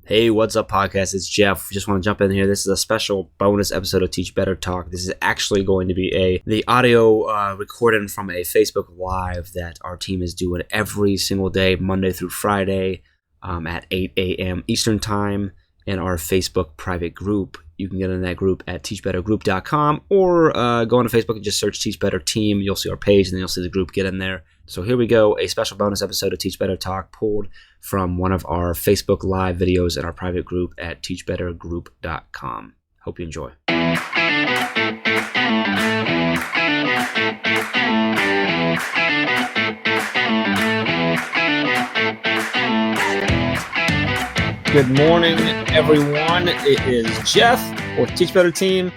Hey, what's up, podcast? It's Jeff. Just want to jump in here. This is a special bonus episode of Teach Better Talk. This is actually going to be the audio recording from a Facebook Live that our team is doing every single day, Monday through Friday, at 8 a.m. Eastern Time in our Facebook private group. You can get in that group at teachbettergroup.com or go on to Facebook and just search Teach Better Team. You'll see our page and then you'll see the group. Get in there. So here we go, a special bonus episode of Teach Better Talk pulled from one of our Facebook Live videos in our private group at teachbettergroup.com. Hope you enjoy. Good morning, everyone. It is Jeff with Teach Better Team,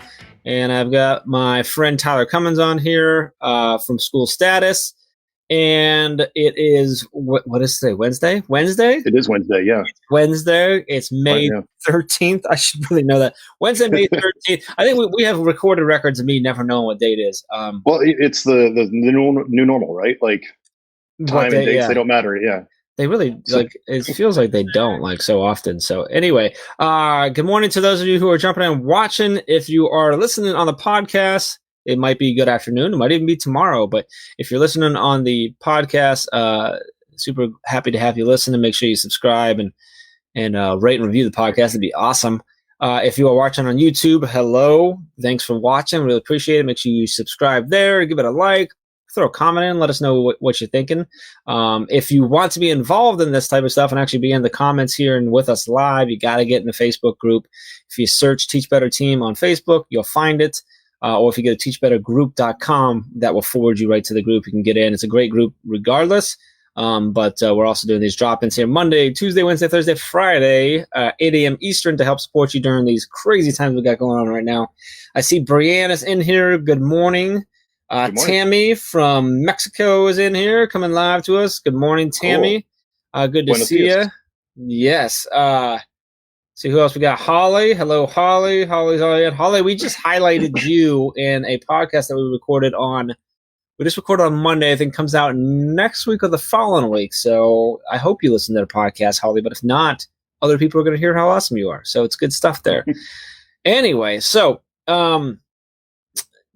and I've got my friend Tyler Cummins on here from School Status. And it is, what is today, Wednesday? Wednesday? It is Wednesday, yeah. It's Wednesday. It's May 13th. I should really know that. Wednesday, May 13th. I think we have recorded records of me never knowing what date it is. Well, it's the new normal, right? Like time and dates, they don't matter, yeah. They really, it feels like they don't, so often. So anyway, good morning to those of you who are jumping in and watching. If you are listening on the podcast, it might be good afternoon. It might even be tomorrow. But if you're listening on the podcast, super happy to have you listen, and make sure you subscribe and rate and review the podcast. It'd be awesome. If you are watching on YouTube, hello. Thanks for watching. Really appreciate it. Make sure you subscribe there. Give it a like. Throw a comment in. Let us know what you're thinking. If you want to be involved in this type of stuff and actually be in the comments here and with us live, you got to get in the Facebook group. If you search Teach Better Team on Facebook, you'll find it. Or if you go to teachbettergroup.com, that will forward you right to the group. You can get in. It's a great group regardless. But we're also doing these drop-ins here Monday, Tuesday, Wednesday, Thursday, Friday, 8 a.m. Eastern to help support you during these crazy times we got going on right now. I see Brianna's in here. Good morning. Good morning. Tammy from Mexico is in here coming live to us. Good morning, Tammy. Cool. Good to see you. Yes. See who else we got? Holly. Hello, Holly. Holly's all in. Holly, we just highlighted you in a podcast that we recorded on. We just recorded on Monday. I think comes out next week or the following week. So I hope you listen to the podcast, Holly. But if not, other people are going to hear how awesome you are. So it's good stuff there. Anyway, so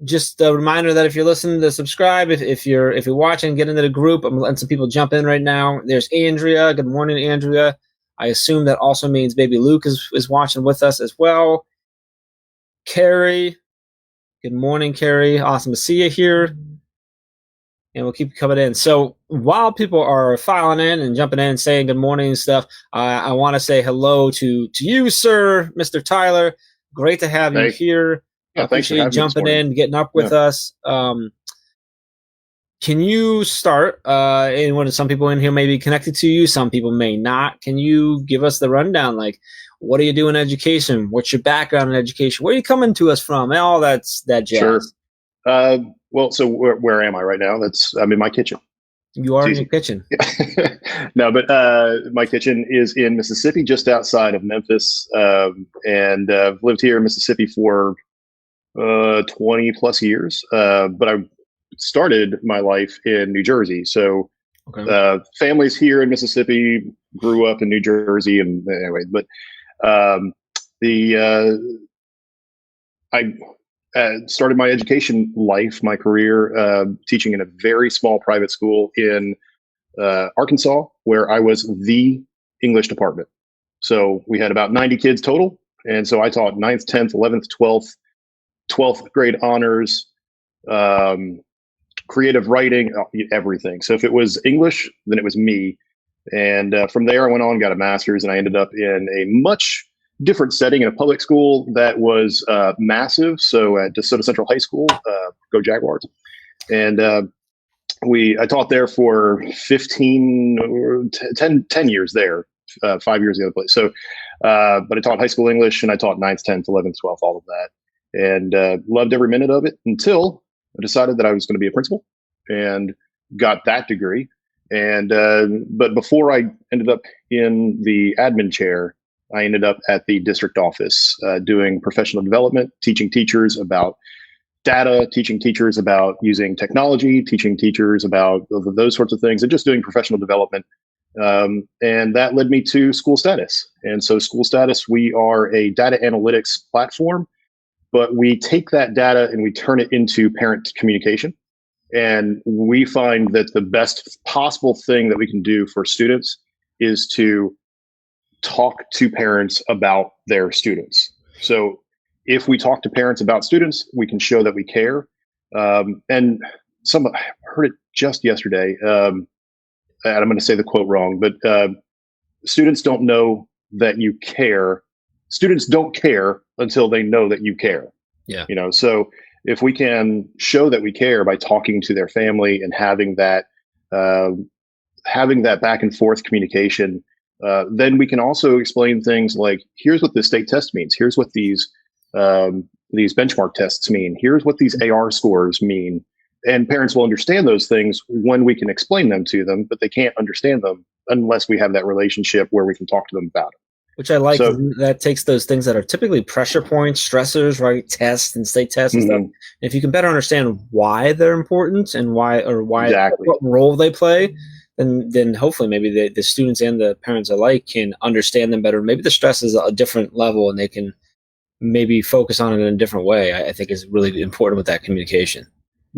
just a reminder that if you're listening to subscribe, if you're watching, get into the group. I'm letting some people jump in right now. There's Andrea. Good morning, Andrea. I assume that also means baby Luke is watching with us as well. Carrie. Good morning, Carrie. Awesome to see you here. And we'll keep coming in. So while people are filing in and jumping in and saying good morning and stuff, I want to say hello to you, sir, Mr. Tyler. Great to have you here. Yeah, appreciate you jumping in, getting up with us. Can you start? And some people in here may be connected to you, some people may not. Can you give us the rundown? What do you do in education? What's your background in education? Where are you coming to us from? And all that jazz. Sure. Well, so where am I right now? I'm in my kitchen. You are in your kitchen. No, but my kitchen is in Mississippi, just outside of Memphis, and I've lived here in Mississippi for 20 plus years. But I started my life in New Jersey. So families here in Mississippi, grew up in New Jersey, and anyway, but I started my education life, my career, teaching in a very small private school in Arkansas, where I was the English department. So we had about 90 kids total. And so I taught 9th, 10th, 11th, 12th grade honors, creative writing, everything. So if it was English, then it was me. And from there, I went on, got a master's, and I ended up in a much different setting in a public school that was massive. So at DeSoto Central High School, go Jaguars. And I taught there for 10 years there, 5 years the other place. So, but I taught high school English, and I taught 9th, 10th, 11th, 12th, all of that. And loved every minute of it until I decided that I was going to be a principal and got that degree. And but before I ended up in the admin chair, I ended up at the district office doing professional development, teaching teachers about data, teaching teachers about using technology, teaching teachers about those sorts of things, and just doing professional development And that led me to School Status. And so School Status, we are a data analytics platform, but we take that data and we turn it into parent communication. And we find that the best possible thing that we can do for students is to talk to parents about their students. So if we talk to parents about students, we can show that we care. And I heard it just yesterday, and I'm going to say the quote wrong, but students don't know that you care. Students don't care until they know that you care. Yeah. So if we can show that we care by talking to their family and having that back and forth communication, then we can also explain things like, here's what the state test means. Here's what these benchmark tests mean. Here's what these AR scores mean. And parents will understand those things when we can explain them to them, but they can't understand them unless we have that relationship where we can talk to them about it. Which I like. So, that takes those things that are typically pressure points, stressors, right? Tests and state tests and stuff. If you can better understand why they're important and why exactly. what role they play, then hopefully maybe the students and the parents alike can understand them better. Maybe the stress is a different level and they can maybe focus on it in a different way. I think is really important with that communication.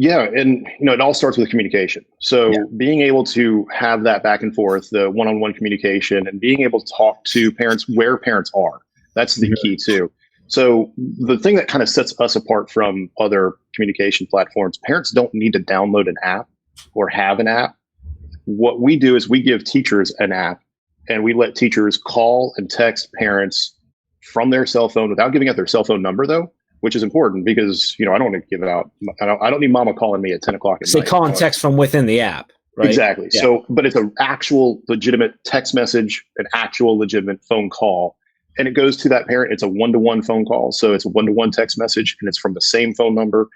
Yeah. And, it all starts with communication. So being able to have that back and forth, the one-on-one communication, and being able to talk to parents where parents are, that's the key too. So the thing that kind of sets us apart from other communication platforms, parents don't need to download an app or have an app. What we do is we give teachers an app, and we let teachers call and text parents from their cell phone without giving out their cell phone number, though, which is important because, I don't want to give it out. I don't need mama calling me at 10 o'clock at night. So call and text from within the app, right? Exactly. Yeah. So, but it's an actual legitimate text message, an actual legitimate phone call. And it goes to that parent. It's a one-to-one phone call. So it's a one-to-one text message, and it's from the same phone number.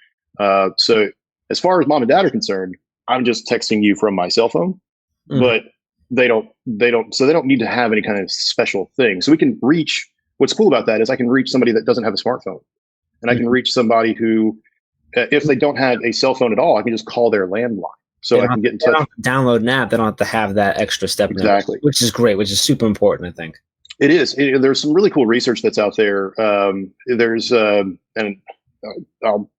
So as far as mom and dad are concerned, I'm just texting you from my cell phone, but they don't need to have any kind of special thing. So we can reach, what's cool about that is I can reach somebody that doesn't have a smartphone, and I can reach somebody who, if they don't have a cell phone at all, I can just call their landline. So I can get in touch. They don't have to download an app. They don't have to have that extra step. Exactly. Which is great, which is super important, I think. It is. There's some really cool research that's out there. And I'll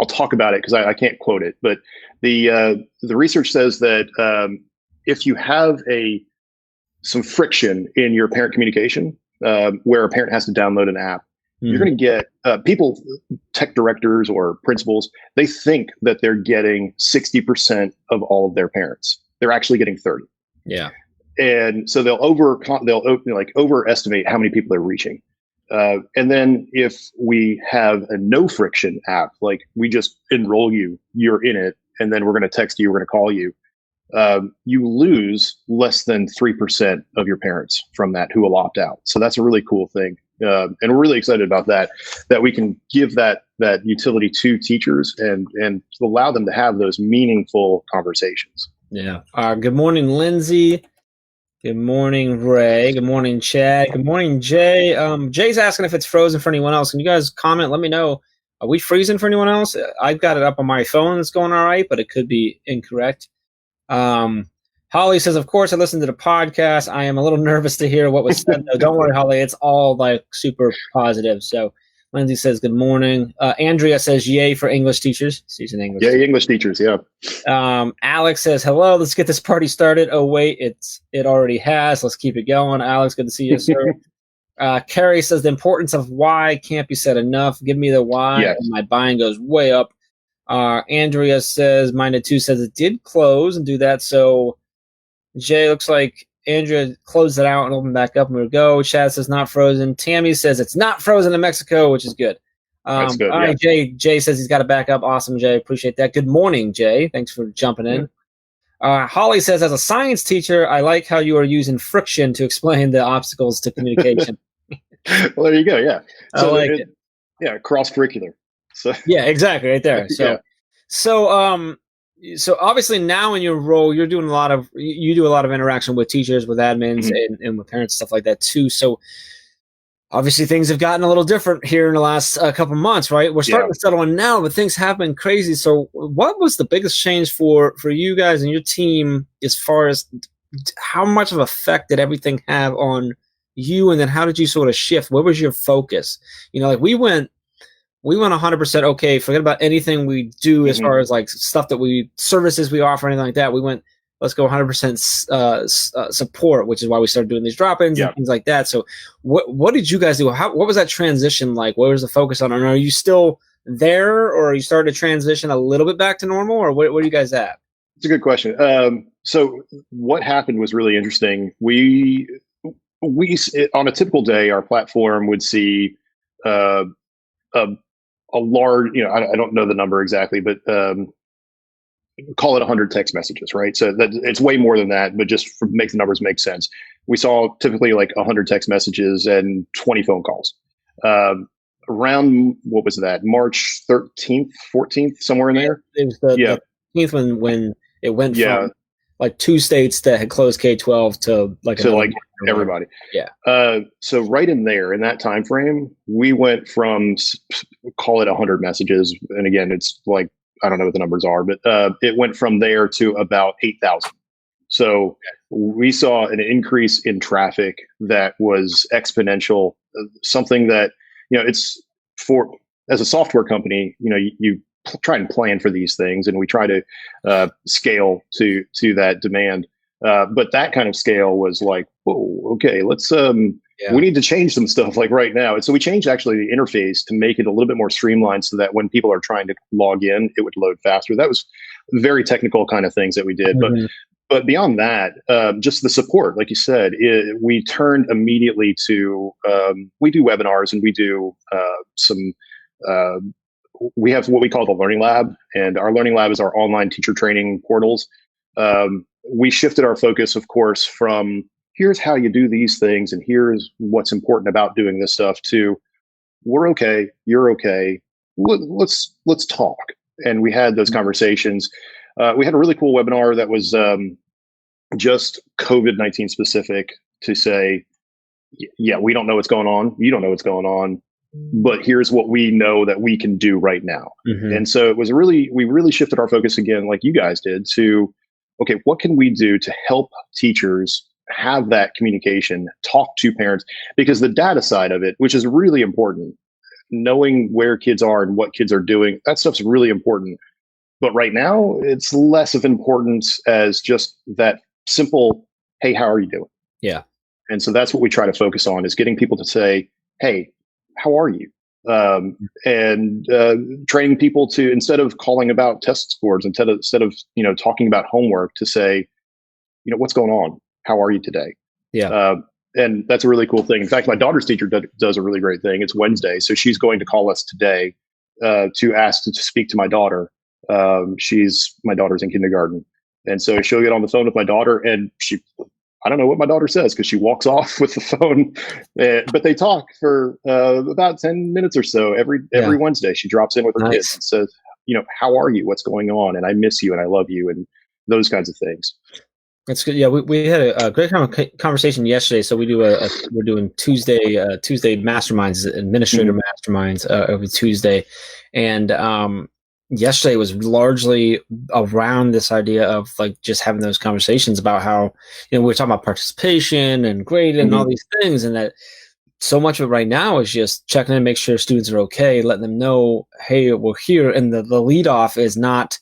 talk about it because I can't quote it, but the research says that if you have some friction in your parent communication, where a parent has to download an app, you're going to get people, tech directors or principals, they think that they're getting 60% of all of their parents. They're actually getting 30. Yeah. And so they'll overestimate how many people they're reaching. And then if we have a no friction app, like we just enroll you, you're in it, and then we're going to text you, we're going to call you, you lose less than 3% of your parents from that who will opt out. So that's a really cool thing. And we're really excited about that we can give that utility to teachers and allow them to have those meaningful conversations. Yeah. Good morning, Lindsay. Good morning, Ray. Good morning, Chad. Good morning, Jay. Jay's asking if it's frozen for anyone else. Can you guys comment? Let me know. Are we freezing for anyone else? I've got it up on my phone. It's going all right, but it could be incorrect. Holly says, of course, I listened to the podcast. I am a little nervous to hear what was said. No, don't worry, Holly. It's all like super positive. So Lindsay says, good morning. Andrea says, yay for English teachers. She's an English teacher. English teachers, yeah. Alex says, hello, let's get this party started. Oh, wait, it already has. Let's keep it going. Alex, good to see you, sir. Carrie says, the importance of why can't be said enough. Give me the why, and my buying goes way up. Andrea says, Minded 2 says it did close and do that. So Jay, looks like Andrea closed it out and opened back up and we'll go. Chad says not frozen. Tammy says it's not frozen in Mexico, which is good. That's good. All right, Jay says he's got it back up. Awesome, Jay. Appreciate that. Good morning, Jay. Thanks for jumping in. Holly says, as a science teacher, I like how you are using friction to explain the obstacles to communication. Well, there you go. Yeah. So I like it. Yeah, cross-curricular. So yeah, exactly, right there. So obviously now in your role, you do a lot of interaction with teachers, with admins, and with parents, stuff like that too. So obviously things have gotten a little different here in the last couple months, right? We're starting to settle in now, but things have been crazy. So what was the biggest change for you guys and your team as far as how much of effect did everything have on you? And then how did you sort of shift? What was your focus? Like we went 100% okay. Forget about anything we do as far as like stuff that services we offer, anything like that. We went, let's go 100% support, which is why we started doing these drop-ins and things like that. So what did you guys do? What was that transition like? What was the focus on? And are you still there, or are you starting to transition a little bit back to normal, or what are you guys at? It's a good question. So what happened was really interesting. We on a typical day, our platform would see a large, I don't know the number exactly, but call it 100 text messages, right? So that it's way more than that, but just make the numbers make sense. We saw typically like 100 text messages and 20 phone calls. Around, what was that, March 13th, 14th, somewhere in there? It was the 13th when it went from like 2 states that had closed K-12 to like everybody. Yeah. So right in there, in that time frame, we went from, call it 100 messages. And again, it's like, I don't know what the numbers are, but it went from there to about 8,000. So we saw an increase in traffic that was exponential, something that, it's for, as a software company, you try and plan for these things, and we try to scale to that demand. But that kind of scale was like, whoa, okay, let's, we need to change some stuff like right now. And so we changed actually the interface to make it a little bit more streamlined so that when people are trying to log in, it would load faster. That was very technical kind of things that we did. But beyond that, just the support, like you said, we turned immediately to, we do webinars, and we do we have what we call the Learning Lab, and our Learning Lab is our online teacher training portals. We shifted our focus, of course, from here's how you do these things and here's what's important about doing this stuff to we're okay, you're okay, let's talk. And we had those conversations. We had a really cool webinar that was just COVID-19 specific to say, yeah, we don't know what's going on. You don't know what's going on, but here's what we know that we can do right now. And so it was we really shifted our focus again, like you guys did, to, okay, what can we do to help teachers have that communication, talk to parents? Because the data side of it, which is really important, knowing where kids are and what kids are doing, that stuff's really important. But right now, it's less of importance as just that simple, hey, how are you doing? Yeah. And so that's what we try to focus on, is getting people to say, hey, how are you? And training people to, instead of calling about test scores, instead of talking about homework, to say, what's going on? How are you today? Yeah. And that's a really cool thing. In fact, my daughter's teacher does a really great thing. It's Wednesday, so she's going to call us today to ask to speak to my daughter. My daughter's in kindergarten. And so she'll get on the phone with my daughter, and I don't know what my daughter says because she walks off with the phone, but they talk for about 10 minutes or so every Wednesday. She drops in with her kids and says, how are you? What's going on? And I miss you and I love you, and those kinds of things. That's good. Yeah, we had a great conversation yesterday. So we're doing Tuesday masterminds, administrator masterminds every Tuesday, and yesterday was largely around this idea of like just having those conversations about how, we were talking about participation and grading and all these things, and that so much of it right now is just checking in, make sure students are okay, letting them know, hey, we're here. And the lead off is not,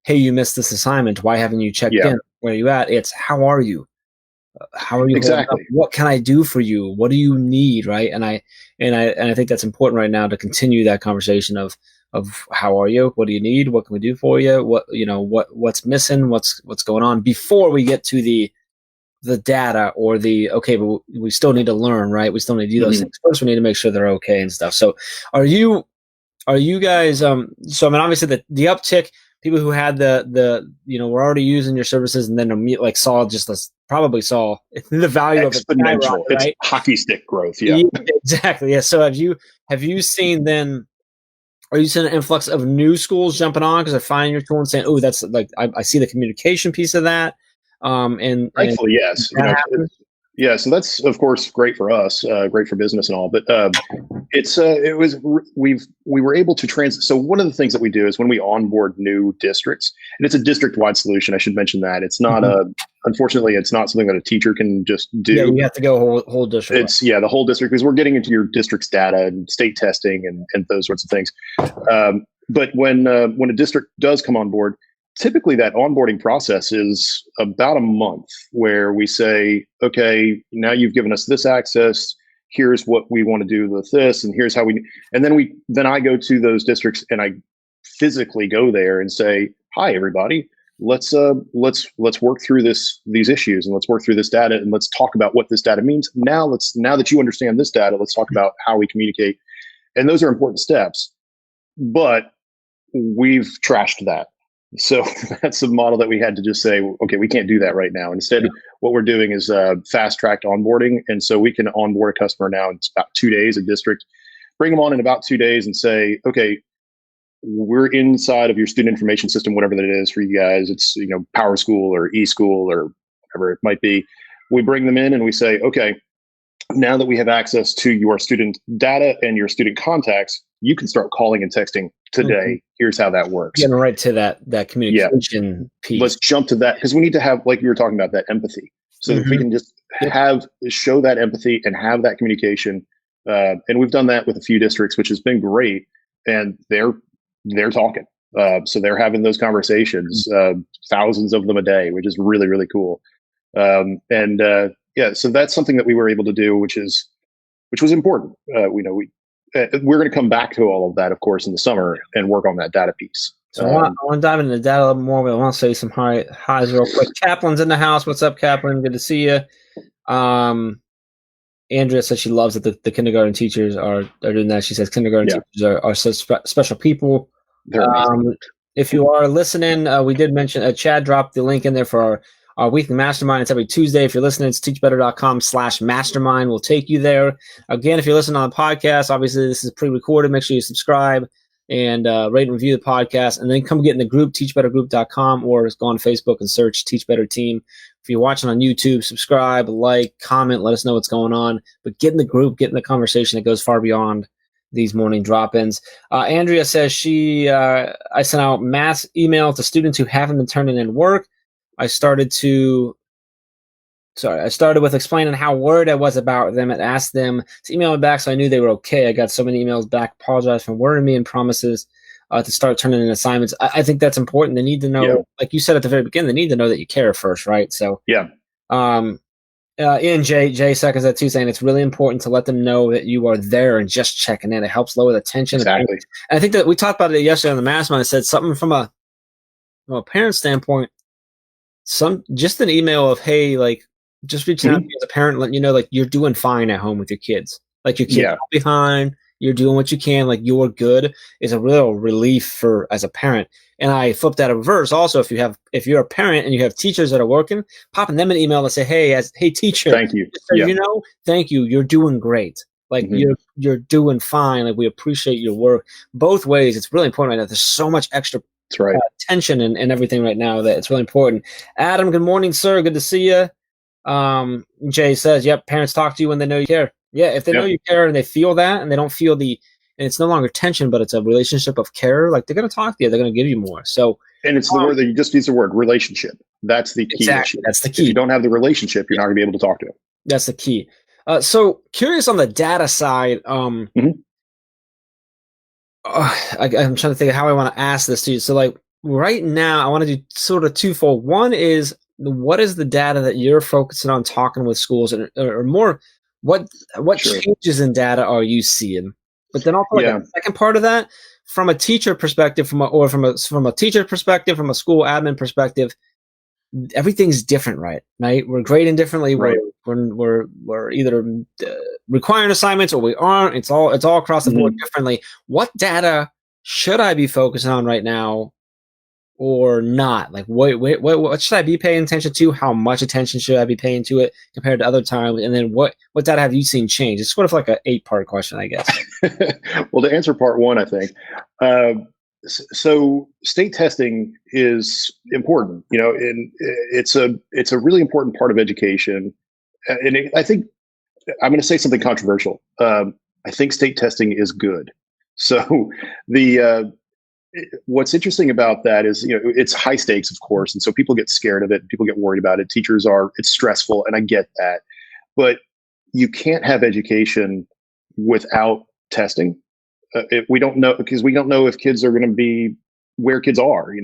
hey, you missed this assignment, why haven't you checked in? Where are you at? It's, how are you? How are you? Exactly. What can I do for you? What do you need? Right. And I think that's important right now to continue that conversation of how are you? What do you need? What can we do for you? What's missing? What's going on before we get to the data or but we still need to learn, right? We still need to do those things first. We need to make sure they're okay and stuff. So are you guys, so I mean, obviously the uptick, people who had were already using your services and then probably saw the value of it. Exponential. It's right? Hockey stick growth. Yeah, exactly. Yeah. So have you seen then, are you seeing an influx of new schools jumping on because they're finding your tool and saying, oh, that's like, I see the communication piece of that. Thankfully, yes. So that's, of course, great for us, great for business and all. But We were able to so one of the things that we do is when we onboard new districts, and it's a district wide solution. I should mention that it's not unfortunately, it's not something that a teacher can just do. Yeah, you have to go whole district. It's the whole district, because we're getting into your district's data and state testing and those sorts of things. But when a district does come on board, typically that onboarding process is about a month, where we say, okay, now you've given us this access. Here's what we want to do with this, and here's how and then I go to those districts and I physically go there and say, hi, everybody, let's work through these issues, and let's work through this data, and let's talk about what this data means. Now that you understand this data, let's talk about how we communicate. And those are important steps, but we've trashed that. So that's a model that we had to just say, okay, we can't do that right now. Instead, what we're doing is fast-tracked onboarding. And so we can onboard a customer now in about 2 days, a district, bring them on in about 2 days and say, okay, we're inside of your student information system, whatever that is for you guys. It's, PowerSchool or eSchool or whatever it might be. We bring them in and we say, okay, now that we have access to your student data and your student contacts, you can start calling and texting today. Mm-hmm. Here's how that works. Getting right to that communication piece. Let's jump to that, because we need to have, like you were talking about, that empathy. So if we can just show that empathy and have that communication, and we've done that with a few districts, which has been great, and they're talking. So they're having those conversations, thousands of them a day, which is really, really cool. So that's something that we were able to do, which was important. We're going to come back to all of that, of course, in the summer and work on that data piece. So I want to dive into the data a little more, but I want to say some highs real quick. Kaplan's in the house. What's up, Kaplan? Good to see you. Andrea says she loves that the kindergarten teachers are doing that. She says kindergarten teachers are such special people. If you are listening, we did mention Chad dropped the link in there for our weekly mastermind. It's every Tuesday. If you're listening, it's teachbetter.com/mastermind. We'll take you there. Again, if you're listening on the podcast, obviously this is pre-recorded. Make sure you subscribe and rate and review the podcast, and then come get in the group, teachbettergroup.com, or just go on Facebook and search Teach Better Team. If you're watching on YouTube, subscribe, like, comment, let us know what's going on. But get in the group, get in the conversation. It goes far beyond these morning drop-ins. Andrea says I sent out mass email to students who haven't been turning in work. I started with explaining how worried I was about them and asked them to email me back, so I knew they were okay. I got so many emails back, apologize for worrying me, and promises to start turning in assignments. I think that's important. They need to know, like you said at the very beginning, they need to know that you care first, right? So Ian Jay seconds that too, saying it's really important to let them know that you are there and just checking in. It helps lower the tension. Exactly. And I think that we talked about it yesterday on the mastermind. I said something from a parent standpoint. Just an email of, hey, like, just reaching out to you as a parent, letting you know, like, you're doing fine at home with your kids. Like, your kids are behind, you're doing what you can, like, you're good, is a real relief as a parent. And I flipped that in reverse. Also, if you're a parent and you have teachers that are working, popping them an email and say, hey teacher, thank you. Thank you. You're doing great. Like, you're doing fine. Like, we appreciate your work. Both ways, it's really important right now. There's so much extra tension and everything right now that it's really important. Adam, good morning, sir. Good to see you. Jay says, yep, parents talk to you when they know you care. Yeah, if they know you care and they feel that, and they don't feel and it's no longer tension, but it's a relationship of care, like, they're going to talk to you. They're going to give you more. So, and it's the word that you just use, the word relationship. That's the key. Exactly. That's the key. If you don't have the relationship, you're not going to be able to talk to them. That's the key. So curious on the data side. I'm trying to think of how I want to ask this to you. So, like, right now, I want to do sort of twofold. One is, what is the data that you're focusing on talking with schools, or more, what changes in data are you seeing? But then also, the second part of that, from a teacher perspective, from a teacher perspective, from a school admin perspective, everything's different, right? We're grading differently. Right. We're either requiring assignments or we aren't. It's all across the board differently. What data should I be focusing on right now, or not? Like, what should I be paying attention to? How much attention should I be paying to it compared to other times? And then what data have you seen change? It's sort of like an 8-part question, I guess. Well, to answer part one, I think. So state testing is important, and it's a really important part of education. And I think I'm going to say something controversial. I think state testing is good. So the what's interesting about that is, it's high stakes, of course, and so people get scared of it. People get worried about it. It's stressful, and I get that. But you can't have education without testing. We don't know, because we don't know if kids are going to be where kids are.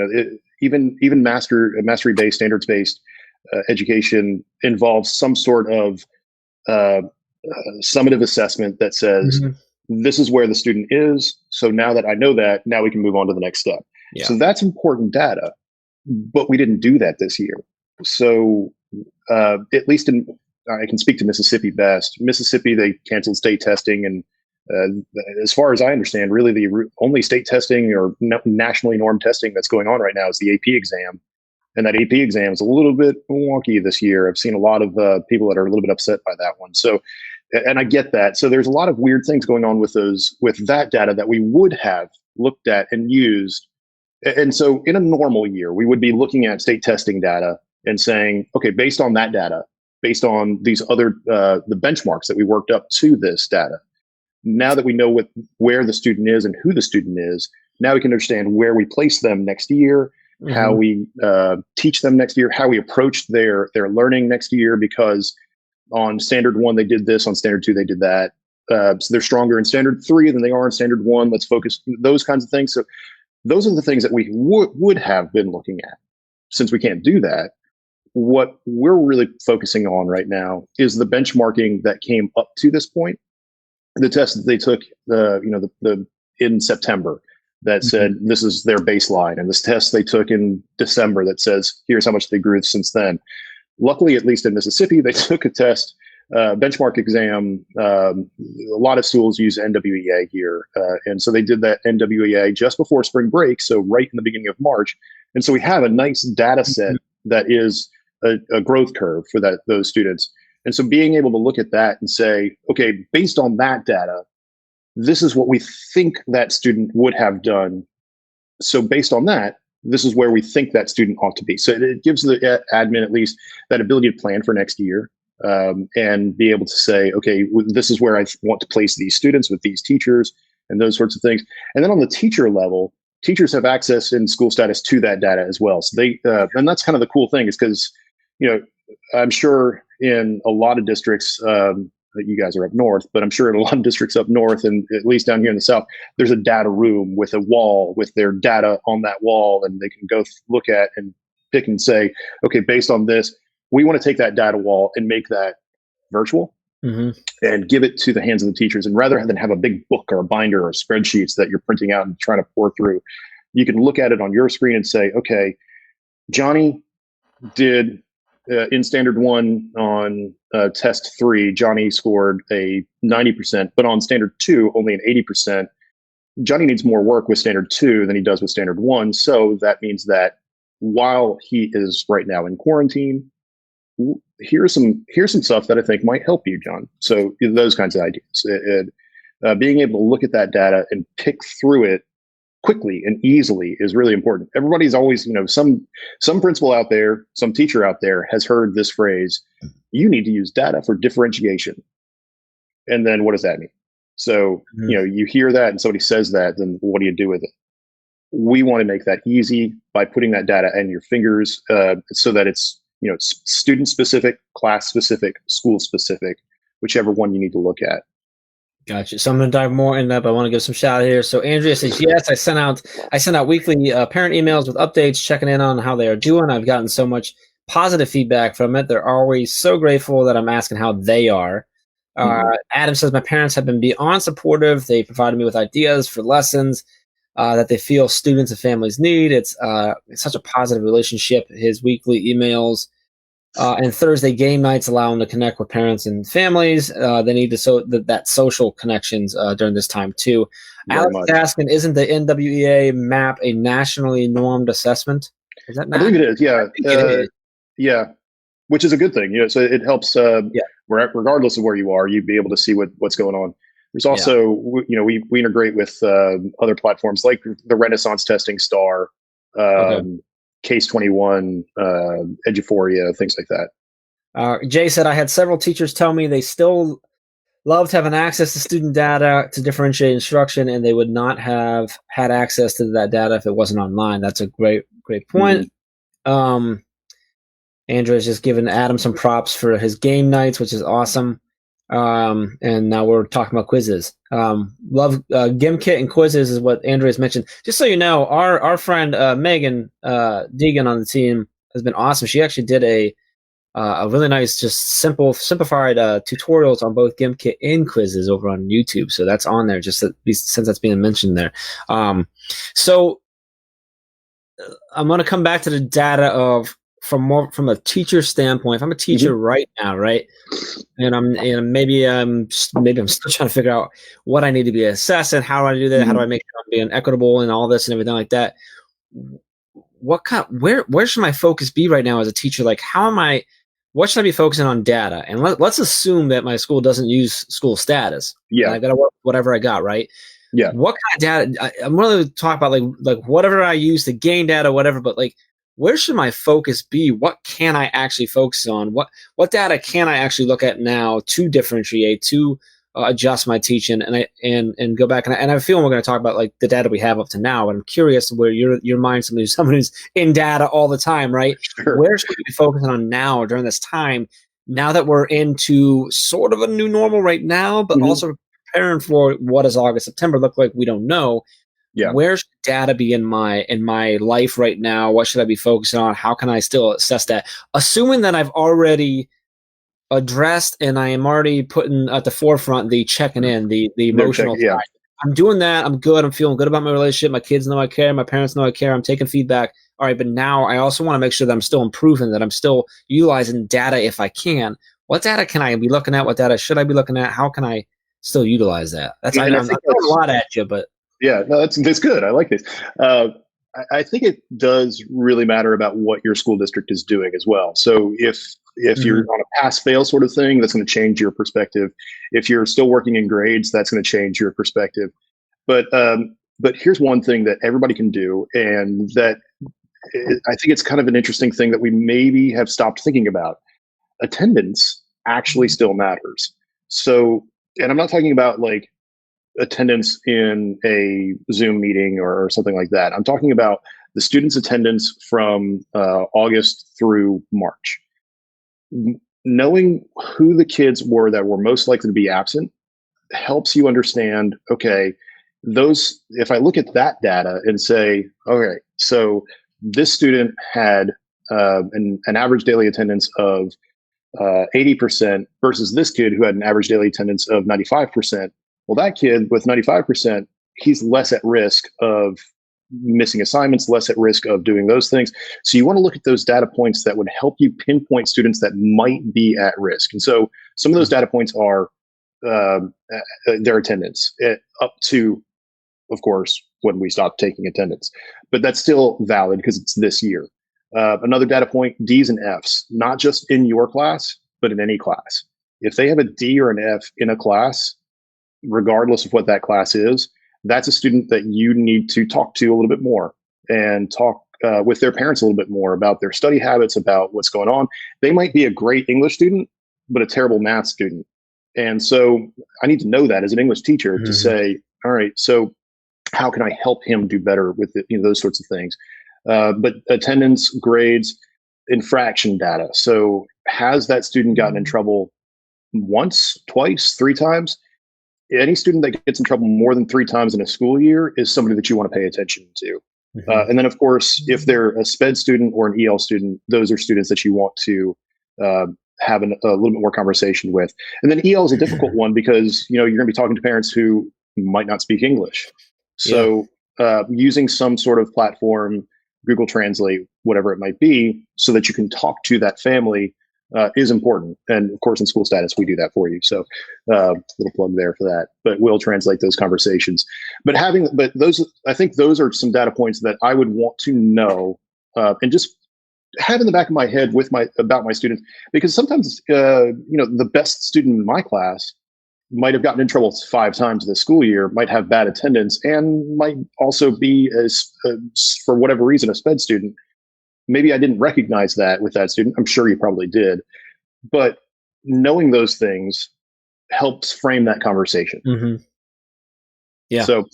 Even mastery based, standards based education involves some sort of summative assessment that says, this is where the student is. So now that I know that, now we can move on to the next step. Yeah. So that's important data, but we didn't do that this year. So at least I can speak to Mississippi best. Mississippi, they canceled state testing. And as far as I understand, really the only state testing or nationally normed testing that's going on right now is the AP exam. And that AP exam is a little bit wonky this year. I've seen a lot of people that are a little bit upset by that one. So, and I get that. So there's a lot of weird things going on with that data that we would have looked at and used. And so in a normal year, we would be looking at state testing data and saying, okay, based on that data, based on these other, the benchmarks that we worked up to this data, now that we know where the student is and who the student is, now we can understand where we place them next year, how we teach them next year, how we approach their learning next year, because on standard 1, they did this. On standard 2, they did that. So they're stronger in standard 3 than they are in standard 1. Let's focus those kinds of things. So those are the things that we would have been looking at. Since we can't do that, what we're really focusing on right now is the benchmarking that came up to this point. The test that they took, in September, that said this is their baseline, and this test they took in December that says here's how much they grew since then. Luckily, at least in Mississippi, they took a test, benchmark exam. A lot of schools use NWEA here. And so they did that NWEA just before spring break, so right in the beginning of March. And so we have a nice data set that is a growth curve for those students. And so being able to look at that and say, okay, based on that data, this is what we think that student would have done. So based on that, this is where we think that student ought to be. So it gives the admin at least that ability to plan for next year, and be able to say, okay, this is where I want to place these students with these teachers and those sorts of things. And then on the teacher level, teachers have access in school status to that data as well. So they, and that's kind of the cool thing, is because, I'm sure in a lot of districts, you guys are up north, but I'm sure in a lot of districts up north, and at least down here in the south, there's a data room with a wall with their data on that wall, and they can go look at and pick and say, okay, based on this, we want to take that data wall and make that virtual and give it to the hands of the teachers. And rather than have a big book or a binder or spreadsheets that you're printing out and trying to pour through, you can look at it on your screen and say, okay, Johnny did in standard 1 on test 3, Johnny scored a 90%, but on standard 2, only an 80%. Johnny needs more work with standard 2 than he does with standard 1. So that means that while he is right now in quarantine, here's some stuff that I think might help you, John. So those kinds of ideas. Being able to look at that data and pick through it quickly and easily is really important. Everybody's always, some principal out there, some teacher out there has heard this phrase, you need to use data for differentiation. And then what does that mean? So, you hear that and somebody says that, then what do you do with it? We want to make that easy by putting that data in your fingers, so that it's, student specific, class specific, school specific, whichever one you need to look at. Gotcha. So I'm going to dive more in that, but I want to give some shout out here. So Andrea says, yes, I sent out weekly parent emails with updates, checking in on how they are doing. I've gotten so much positive feedback from it. They're always so grateful that I'm asking how they are. Adam says, my parents have been beyond supportive. They provided me with ideas for lessons that they feel students and families need. It's such a positive relationship. His weekly emails and Thursday game nights allow them to connect with parents and families. They need that social connections during this time too. Alex is asking, isn't the NWEA map a nationally normed assessment? Is that I believe it is. Yeah. Yeah. Which is a good thing. So it helps, regardless of where you are, you'd be able to see what's going on. There's also, we integrate with other platforms like the Renaissance Testing Star, Case 21, Eduphoria, things like that. Jay said, I had several teachers tell me they still loved having access to student data to differentiate instruction, and they would not have had access to that data if it wasn't online. That's a great point. Andrew has just given Adam some props for his game nights, which is awesome. And now we're talking about quizzes. Love GimKit and quizzes is what Andrew has mentioned. Just so you know, our friend Megan Deegan on the team has been awesome. She actually did a really nice, just simplified tutorials on both GimKit and quizzes over on YouTube. So that's on there, just since that's being mentioned there. So I'm going to come back to the data of from a teacher standpoint. If I'm a teacher right now, right, and maybe I'm still trying to figure out what I need to be assessing, how do I do that, how do I make sure I'm being equitable and all this and everything like that. Where should my focus be right now as a teacher? Like, what should I be focusing on data? And let's assume that my school doesn't use school status. Yeah, I got to work with whatever I got, right? Yeah. What kind of data? I'm really talking about like whatever I use to gain data, whatever. But like, where should my focus be? What can I actually focus on? What data can I actually look at now to differentiate, to adjust my teaching, and go back? And I have a feeling we're going to talk about like the data we have up to now. And I'm curious where your mind, someone who's in data all the time, right? Sure. Where should we be focusing on now during this time? Now that we're into sort of a new normal right now, but also preparing for what does August, September look like? We don't know. Yeah. Where should data be in my life right now? What should I be focusing on? How can I still assess that? Assuming that I've already addressed and I am already putting at the forefront the checking in, the emotional side. I'm doing that. I'm good. I'm feeling good about my relationship. My kids know I care. My parents know I care. I'm taking feedback. All right, but now I also want to make sure that I'm still improving, that I'm still utilizing data if I can. What data can I be looking at? What data should I be looking at? How can I still utilize that? I'm throwing a lot at you, but yeah, no, that's good. I like this. I think it does really matter about what your school district is doing as well. So if you're on a pass-fail sort of thing, that's going to change your perspective. If you're still working in grades, that's going to change your perspective. But here's one thing that everybody can do, and that I think it's kind of an interesting thing that we maybe have stopped thinking about. Attendance actually still matters. So, and I'm not talking about like attendance in a Zoom meeting or something like that. I'm talking about the students' attendance from August through March. Knowing who the kids were that were most likely to be absent helps you understand, okay, if I look at that data and say, okay, so this student had an average daily attendance of 80% versus this kid who had an average daily attendance of 95%. Well, that kid with 95%, he's less at risk of missing assignments, less at risk of doing those things. So you want to look at those data points that would help you pinpoint students that might be at risk. And so some of those data points are their attendance up to, of course, when we stop taking attendance. But that's still valid because it's this year. Another data point, D's and F's, not just in your class, but in any class. If they have a D or an F in a class, regardless of what that class is, that's a student that you need to talk to a little bit more and talk with their parents a little bit more about their study habits, about what's going on. They might be a great English student, but a terrible math student. And so I need to know that as an English teacher to say, all right, so how can I help him do better with it, those sorts of things. But attendance, grades, infraction data. So has that student gotten in trouble once, twice, 3 times? Any student that gets in trouble more than 3 times in a school year is somebody that you want to pay attention to. And then, of course, if they're a SPED student or an EL student, those are students that you want to have a little bit more conversation with. And then EL is a difficult one because you're going to be talking to parents who might not speak English. So using some sort of platform, Google Translate, whatever it might be, so that you can talk to that family is important. And of course, in school status, we do that for you. So little plug there for that, but we'll translate those conversations. But I think those are some data points that I would want to know and just have in the back of my head about my students, because sometimes, the best student in my class might have gotten in trouble 5 times this school year, might have bad attendance, and might also be, for whatever reason, a SPED student. Maybe I didn't recognize that with that student. I'm sure you probably did. But knowing those things helps frame that conversation. Mm-hmm. Yeah. So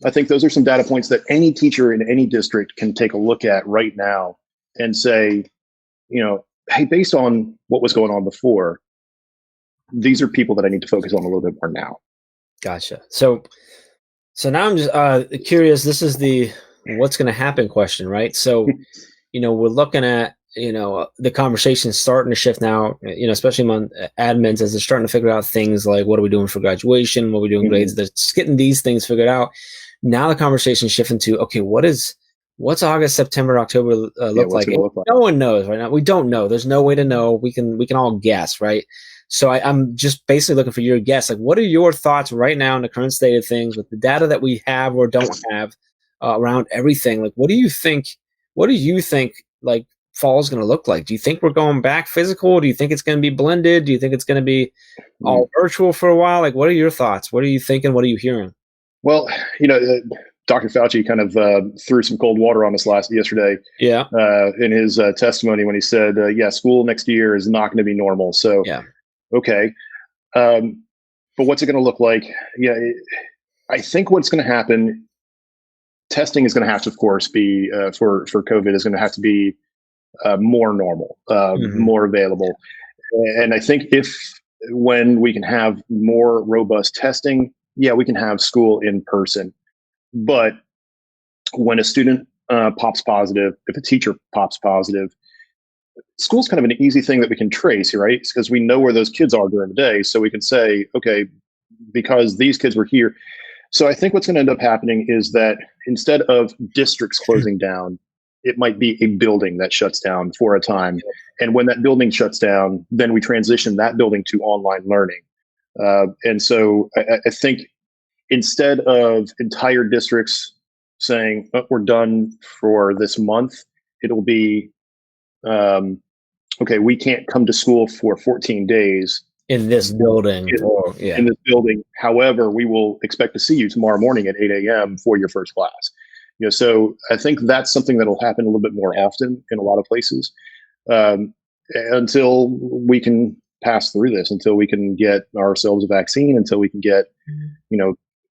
I think those are some data points that any teacher in any district can take a look at right now and say, hey, based on what was going on before, these are people that I need to focus on a little bit more now. Gotcha. So now I'm just curious. This is the what's going to happen question, right? So, we're looking at, the conversation starting to shift now, especially among admins as they're starting to figure out things like what are we doing for graduation? What are we doing grades? They're just getting these things figured out. Now the conversation is shifting to, okay, what's August, September, October look like? No one knows right now. We don't know. There's no way to know. We can all guess, right? So I'm just basically looking for your guess. Like, what are your thoughts right now in the current state of things with the data that we have or don't have around everything? Like, what do you think like fall is going to look like? Do you think we're going back physical? Do you think it's going to be blended? Do you think it's going to be all virtual for a while? Like, what are your thoughts? What are you thinking? What are you hearing? Well, Dr. Fauci kind of threw some cold water on us yesterday. Yeah. In his testimony when he said, school next year is not going to be normal. So, yeah. Okay. But what's it going to look like? Yeah. I think what's going to happen, testing is going to have to, of course, be for COVID is going to have to be more normal, more available. And I think when we can have more robust testing, we can have school in person. But when a student pops positive, if a teacher pops positive, school's kind of an easy thing that we can trace, right? Because we know where those kids are during the day. So we can say, okay, because these kids were here. So I think what's going to end up happening is that instead of districts closing down, it might be a building that shuts down for a time. And when that building shuts down, then we transition that building to online learning. And so I think instead of entire districts saying, we're done for this month, it'll be, okay, we can't come to school for 14 days. In this building. In this building. However, we will expect to see you tomorrow morning at 8 a.m. for your first class. So I think that's something that'll happen a little bit more often in a lot of places until we can pass through this, until we can get ourselves a vaccine, until we can get,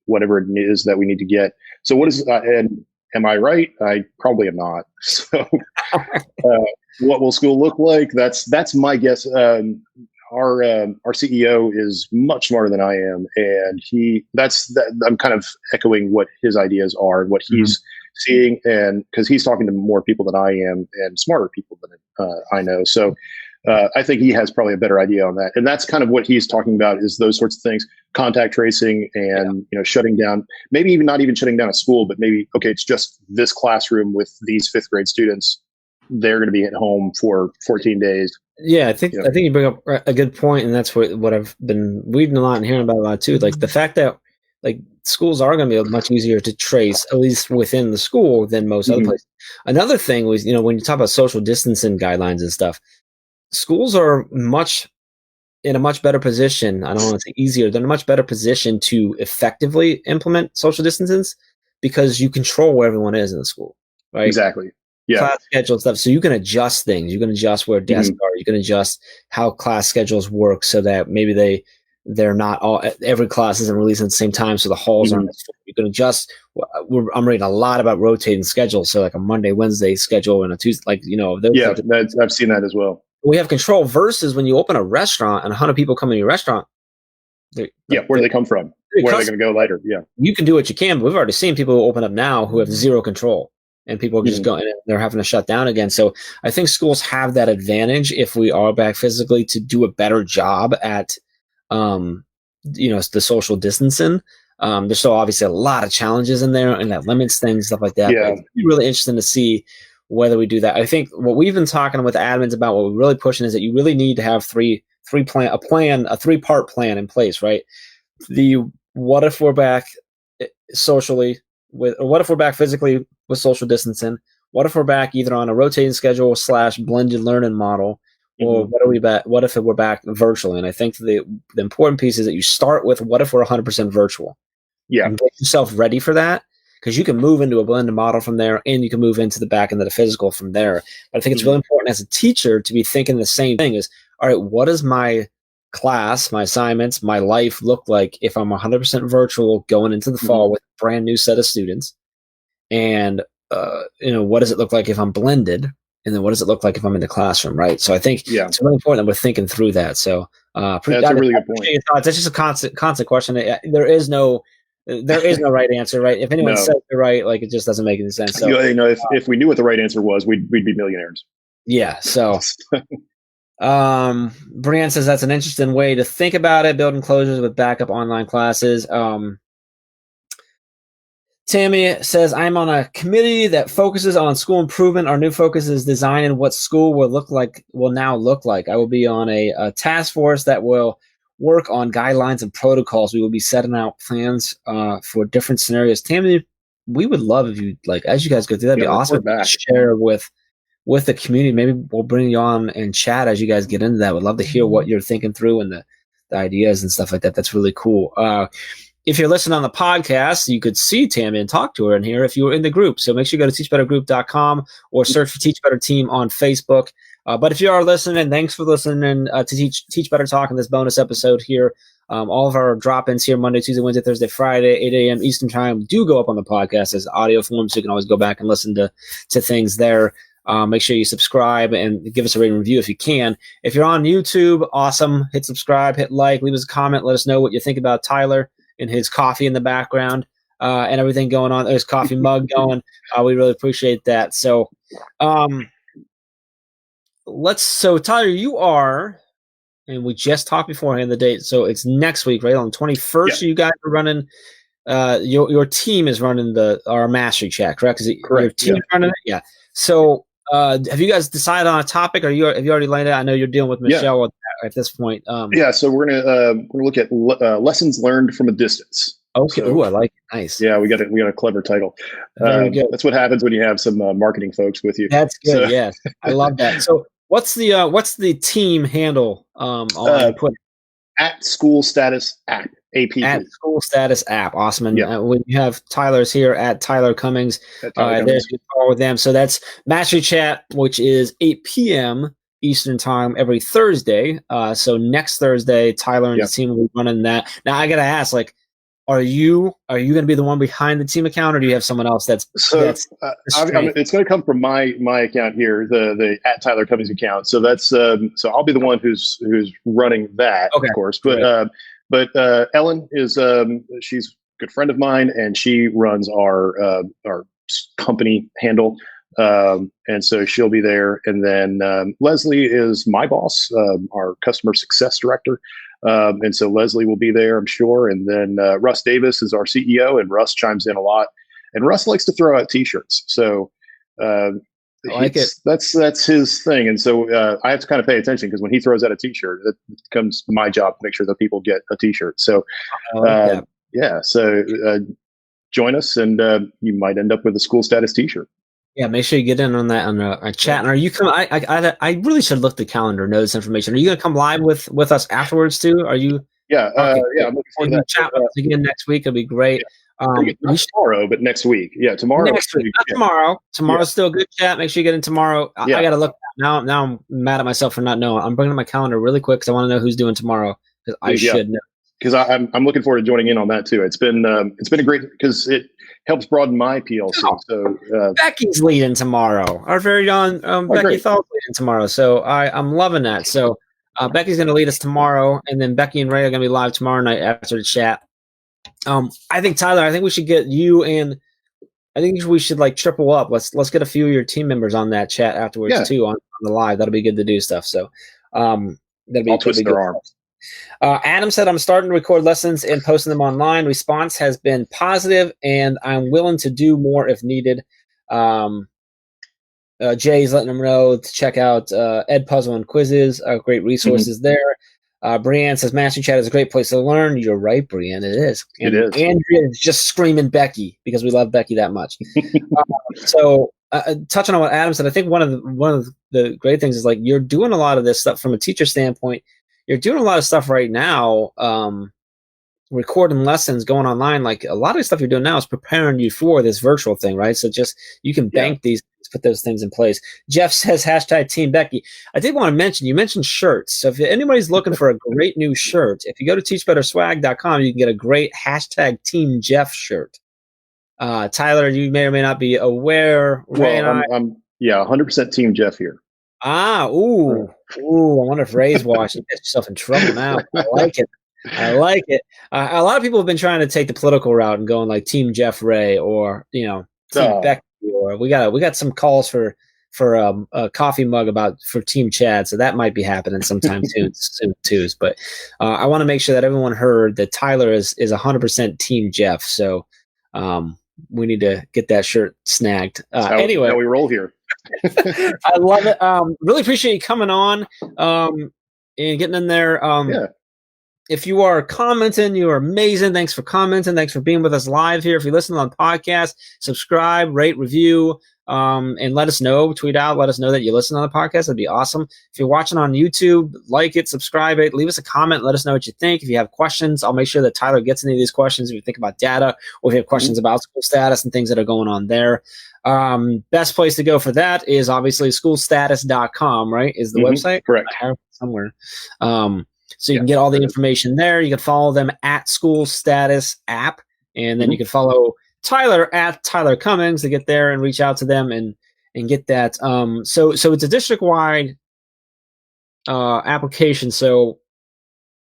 whatever it is that we need to get. So and am I right? I probably am not. So what will school look like? That's my guess. Our CEO is much smarter than I am, and I'm kind of echoing what his ideas are and what he's seeing, and because he's talking to more people than I am and smarter people than I know. So I think he has probably a better idea on that, and that's kind of what he's talking about is those sorts of things, contact tracing, and shutting down, maybe even not even shutting down a school, but maybe it's just this classroom with these 5th grade students. They're going to be at home for 14 days. Yeah, I think you bring up a good point, and that's what I've been reading a lot and hearing about a lot too. Like the fact that like schools are going to be much easier to trace, at least within the school, than most other places. Another thing was, when you talk about social distancing guidelines and stuff, schools are in a much better position. I don't want to say easier. They're in a much better position to effectively implement social distances because you control where everyone is in the school, right? Exactly. Yeah. Class schedule stuff. So you can adjust things. You can adjust where desks are. You can adjust how class schedules work so that maybe they're not every class isn't released at the same time. So the halls aren't. You can adjust. I'm reading a lot about rotating schedules. So like a Monday, Wednesday schedule and a Tuesday, I've seen that as well. We have control versus when you open a restaurant and 100 people come in your restaurant. Where do they come from? Where are they going to go later? Yeah. You can do what you can, but we've already seen people who open up now who have zero control. And people are just going, and they're having to shut down again. So I think schools have that advantage if we are back physically to do a better job at, the social distancing. There's still obviously a lot of challenges in there, and that limits things, stuff like that. Yeah. But it's really interesting to see whether we do that. I think what we've been talking with admins about, what we're really pushing is that you really need to have a 3-part plan in place, right? What if we're back socially or what if we're back physically with social distancing? What if we're back either on a rotating schedule / blended learning model, or what if we're back virtually? And I think the important piece is that you start with what if we're 100% virtual? Yeah. And get yourself ready for that, because you can move into a blended model from there, and you can move into the back end of the physical from there. But I think it's really important as a teacher to be thinking the same thing is, all right, what does my class, my assignments, my life look like if I'm 100% virtual going into the fall with a brand new set of students? And, what does it look like if I'm blended? And then what does it look like if I'm in the classroom, right? So I think it's really important that we're thinking through that. So that's a really good point. That's just a constant question. There is no right answer, right? If anyone says they're right, like it just doesn't make any sense. So, if we knew what the right answer was, we'd be millionaires. Yeah. So, Brianne says that's an interesting way to think about it. Building closures with backup online classes. Tammy says, I'm on a committee that focuses on school improvement. Our new focus is designing what school will now look like. I will be on a task force that will work on guidelines and protocols. We will be setting out plans for different scenarios. Tammy, we would love if you, as you guys go through, that'd be awesome to share with the community. Maybe we'll bring you on and chat as you guys get into that. Would love to hear what you're thinking through and the ideas and stuff like that. That's really cool. If you're listening on the podcast, you could see Tammy and talk to her in here if you were in the group. So make sure you go to teachbettergroup.com or search for Teach Better Team on Facebook. But if you are listening, thanks for listening to Teach Better Talk in this bonus episode here. All of our drop-ins here Monday, Tuesday, Wednesday, Thursday, Friday, 8 a.m. Eastern Time do go up on the podcast as audio form, so you can always go back and listen to things there. Make sure you subscribe and give us a rating review if you can. If you're on YouTube, awesome. Hit subscribe, hit like, leave us a comment. Let us know what you think about Tyler and his coffee in the background and everything going on. There's coffee mug going. We really appreciate that. So Tyler, you are, and we just talked beforehand the date. So it's next week, right? On the 21st, you guys are running, your team is running our mastery chat, correct? Is it correct? Your team running it? Yeah. So have you guys decided on a topic? Have you already landed? I know you're dealing with Michelle at this point. So we're gonna look at lessons learned from a distance. Okay. So, I like it. Nice. Yeah, we got a clever title. That's what happens when you have some marketing folks with you. That's good. So, yes, I love that. So what's the team handle on at School Status App? APP. At School Status App. Awesome. And when you have Tyler's here at Tyler Cummings, there's your call with them. So that's Mastery Chat, which is 8 p.m. Eastern Time every Thursday. So next Thursday, Tyler and the team will be running that. Now I gotta ask, are you going to be the one behind the team account, or do you have someone else it's going to come from my account here, the at Tyler Cummings account. So that's so I'll be the one who's running that, of course. But Ellen is she's a good friend of mine, and she runs our company handle, and so she'll be there. And then Leslie is my boss, our customer success director. And so Leslie will be there, I'm sure. And then Russ Davis is our CEO, and Russ chimes in a lot. And Russ likes to throw out T-shirts. So that's his thing. And so I have to kind of pay attention, because when he throws out a T-shirt, it becomes my job to make sure that people get a T-shirt. So join us, and you might end up with a School Status T-shirt. Yeah, make sure you get in on that on a chat. And are you coming? I really should look the calendar, know this information. Are you going to come live with us afterwards too? Are you? Yeah, I'm looking forward to that. Chat with us again next week. It'll be great. Not tomorrow, but next week. Yeah, tomorrow. Next week, not tomorrow. Tomorrow's still a good chat. Make sure you get in tomorrow. I got to look now. Now I'm mad at myself for not knowing. I'm bringing up my calendar really quick because I want to know who's doing tomorrow, because I should know. Because I'm looking forward to joining in on that too. It's been a great, because it helps broaden my PLC. So Becky's leading tomorrow. Our very own Becky Thal leading tomorrow. So I'm loving that. So Becky's going to lead us tomorrow, and then Becky and Ray are going to be live tomorrow night after the chat. I think Tyler, we should get you, and I think we should triple up. Let's get a few of your team members on that chat afterwards too on the live. That'll be good to do stuff. So that'll be. I'll twist their arms. Adam said, I'm starting to record lessons and posting them online. Response has been positive, and I'm willing to do more if needed. Jay's letting them know to check out Ed Puzzle and Quizzes, great resources there. Brianne says, Mastery Chat is a great place to learn. You're right, Brianne, it is. And it is. Andrea is just screaming Becky, because we love Becky that much. So touching on what Adam said, I think one of the great things is you're doing a lot of this stuff from a teacher standpoint. You're doing a lot of stuff right now, recording lessons, going online. A lot of the stuff you're doing now is preparing you for this virtual thing, right? So just you can bank these put those things in place. Jeff says hashtag Team Becky. I did want to mention, you mentioned shirts. So if anybody's looking for a great new shirt, if you go to teachbetterswag.com, you can get a great hashtag Team Jeff shirt. Tyler, you may or may not be aware. Ray and I'm 100% Team Jeff here. I wonder if Ray's watching. You get yourself in trouble now. I like it. A lot of people have been trying to take the political route and going like Team Jeff Ray or Team Becky, or we got some calls for a coffee mug for Team Chad, so that might be happening sometime soon too. But I want to make sure that everyone heard that Tyler is 100% Team Jeff. So we need to get that shirt snagged. Anyway, how we roll here. I love it. Really appreciate you coming on and getting in there. If you are commenting, you are amazing. Thanks for commenting. Thanks for being with us live here. If you listen on the podcast, subscribe, rate, review, and let us know. Tweet out. Let us know that you listen on the podcast. That'd be awesome. If you're watching on YouTube, like it, subscribe it, leave us a comment. Let us know what you think. If you have questions, I'll make sure that Tyler gets any of these questions. If you think about data or if you have questions about school status and things that are going on there. Best place to go for that is obviously schoolstatus.com, right? Is the website? Correct. I have it somewhere. So you can get all the information there. You can follow them at School Status App, and then you can follow Tyler at Tyler Cummings to get there and reach out to them and get that. So it's a district-wide application. So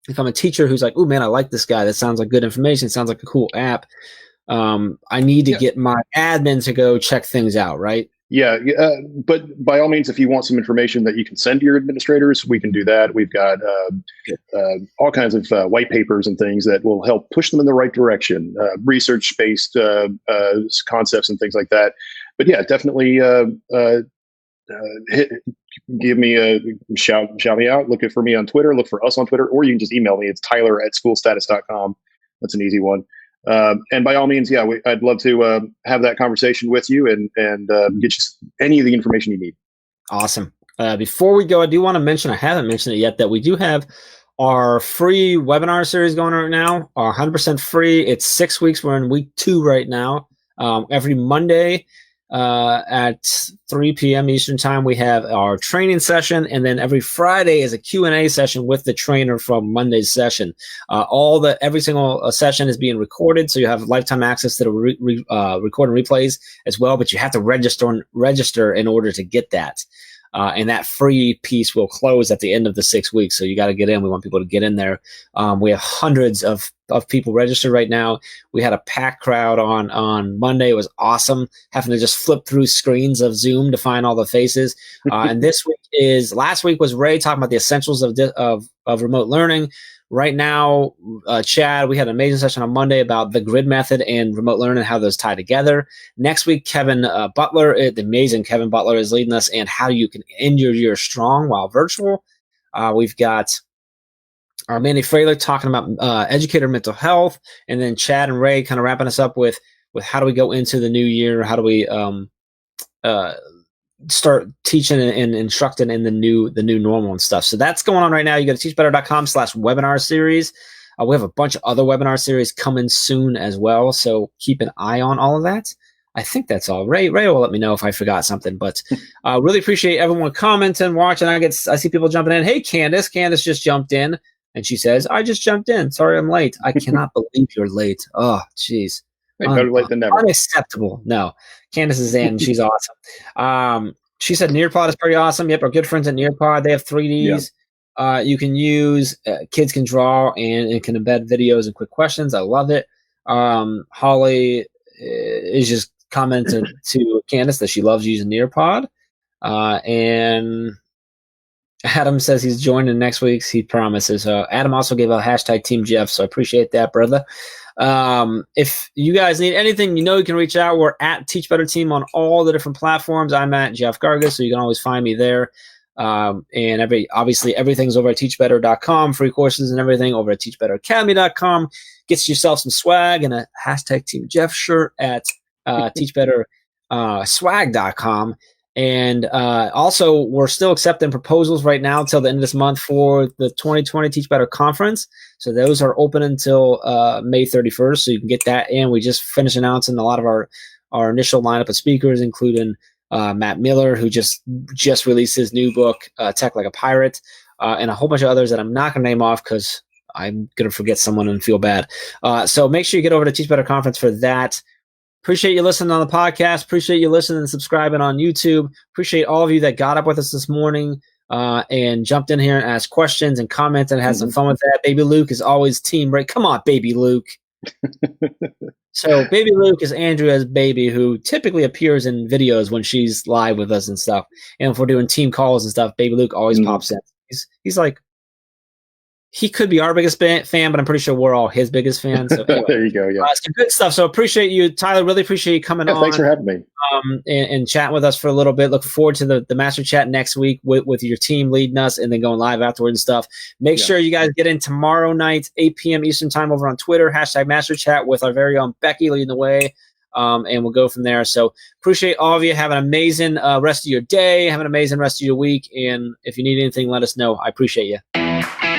if I'm a teacher who's like, "Oh man, I like this guy. That sounds like good information. Sounds like a cool app." I need to get my admin to go check things out, right? Yeah, but by all means, if you want some information that you can send to your administrators, we can do that. We've got all kinds of white papers and things that will help push them in the right direction, research-based concepts and things like that. But yeah, definitely give me a shout me out. Look for me on Twitter. Look for us on Twitter, or you can just email me. It's tyler@schoolstatus.com. That's an easy one. And by all means, I'd love to have that conversation with you and get you any of the information you need. Awesome. Before we go, I do want to mention, I haven't mentioned it yet, that we do have our free webinar series going right now, 100% free. It's 6 weeks. We're in week 2 right now. Every Monday at 3 p.m. Eastern time, we have our training session. And then every Friday is a Q&A session with the trainer from Monday's session. Every single session is being recorded. So you have lifetime access to the recording replays as well, but you have to register in order to get that. And that free piece will close at the end of the 6 weeks. So you got to get in. We want people to get in there. We have hundreds of people registered right now. We had a packed crowd on Monday. It was awesome, having to just flip through screens of Zoom to find all the faces. And last week was Ray talking about the essentials of remote learning. Right now, Chad, we had an amazing session on Monday about the grid method and remote learning, how those tie together. Next week, Kevin Butler, the amazing Kevin Butler, is leading us in how you can end your year strong while virtual. We've got our Mandy Frailer talking about educator mental health, and then Chad and Ray kind of wrapping us up with how do we go into the new year? How do we start teaching and instructing in the new normal and stuff. So that's going on right now. You go to teachbetter.com/webinar series. We have a bunch of other webinar series coming soon as well. So keep an eye on all of that. I think that's all. Ray will let me know if I forgot something, but really appreciate everyone commenting, watching. I see people jumping in. Hey, Candace just jumped in and she says, I just jumped in. Sorry, I'm late. I cannot believe you're late. Oh, geez. Better late than never. Unacceptable. No, Candace is in. She's awesome. She said Nearpod is pretty awesome. Yep, our good friends at Nearpod, they have 3Ds. Yeah. You can use, kids can draw and can embed videos and quick questions. I love it. Holly is just commented to Candace that she loves using Nearpod. And Adam says he's joining next week's. He promises. Adam also gave a hashtag Team Jeff, so I appreciate that, brother. If you guys need anything, you can reach out. We're at Teach Better Team on all the different platforms. I'm at Jeff Gargas, so you can always find me there. And obviously everything's over at teachbetter.com, free courses and everything over at teachbetteracademy.com. Get yourself some swag and a hashtag Team Jeff shirt at teachbetterswag.com. And also, we're still accepting proposals right now until the end of this month for the 2020 Teach Better Conference. So those are open until May 31st, so you can get that in. We just finished announcing a lot of our initial lineup of speakers, including Matt Miller, who just released his new book, Tech Like a Pirate, and a whole bunch of others that I'm not going to name off because I'm going to forget someone and feel bad. So make sure you get over to Teach Better Conference for that. Appreciate you listening on the podcast. Appreciate you listening and subscribing on YouTube. Appreciate all of you that got up with us this morning and jumped in here and asked questions and commented and had some fun with that. Baby Luke is always team right. Come on, Baby Luke. So Baby Luke is Andrea's baby, who typically appears in videos when she's live with us and stuff. And if we're doing team calls and stuff, Baby Luke always pops in. He's like, he could be our biggest fan, but I'm pretty sure we're all his biggest fans. So anyway, there you go. Yeah, some good stuff. So appreciate you, Tyler. Really appreciate you coming on. Thanks for having me. And chatting with us for a little bit. Look forward to the master chat next week with your team leading us and then going live afterwards and stuff. Make sure you guys get in tomorrow night, 8 p.m. Eastern time over on Twitter, #master chat with our very own Becky leading the way. And we'll go from there. So appreciate all of you. Have an amazing rest of your day. Have an amazing rest of your week. And if you need anything, let us know. I appreciate you.